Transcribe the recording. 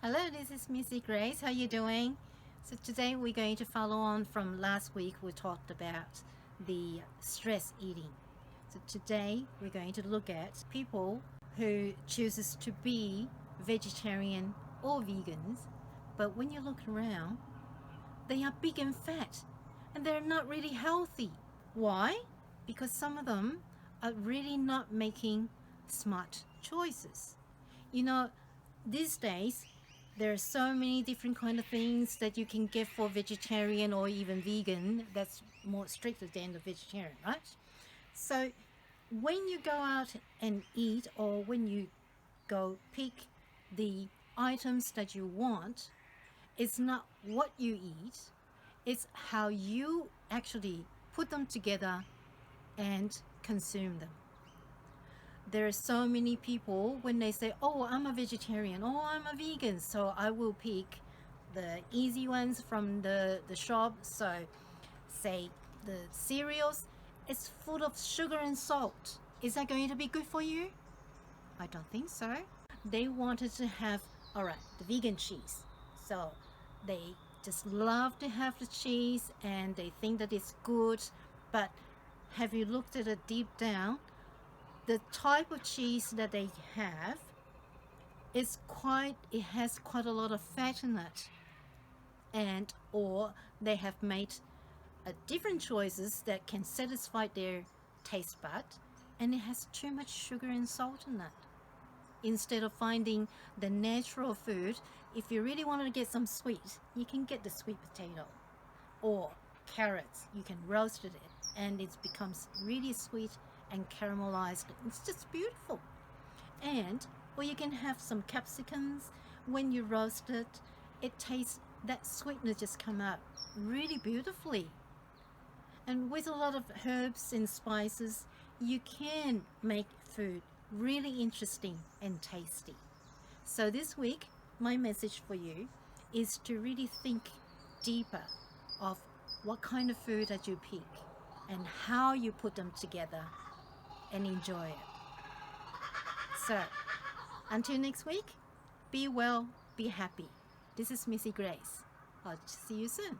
Hello, this is Missy Grace. How you doing? So today we're going to follow on from last week. We talked about the stress eating. So today we're going to look at people who chooses to be vegetarian or vegans, but when you look around, they are big and fat and they're not really healthy. Why? Because some of them are really not making smart choices. You know, these days there are so many different kind of things that you can get for vegetarian or even vegan that's more stricter than the vegetarian, right? So when you go out and eat or when you go pick the items that you want, it's not what you eat, it's how you actually put them together and consume them. There are so many people when they say, oh, I'm a vegetarian, oh, I'm a vegan, so I will pick the easy ones from the shop. So say the cereals, it's full of sugar and salt. Is that going to be good for you? I don't think so. They wanted to have, all right, the vegan cheese. So they just love to have the cheese and they think that it's good. But have you looked at it deep down? The type of cheese that they have it has quite a lot of fat in it, and or they have made different choices that can satisfy their taste bud, and it has too much sugar and salt in it. Instead of finding the natural food, if you really want to get some sweet, you can get the sweet potato or carrots. You can roast it and it becomes really sweet and caramelized. It's just beautiful. And or you can have some capsicums. When you roast it, it tastes, that sweetness just come out really beautifully. And with a lot of herbs and spices, you can make food really interesting and tasty. So this week, my message for you is to really think deeper of what kind of food that you pick and how you put them together and enjoy it. So, until next week, be well, be happy. This is Missy Grace. I'll see you soon.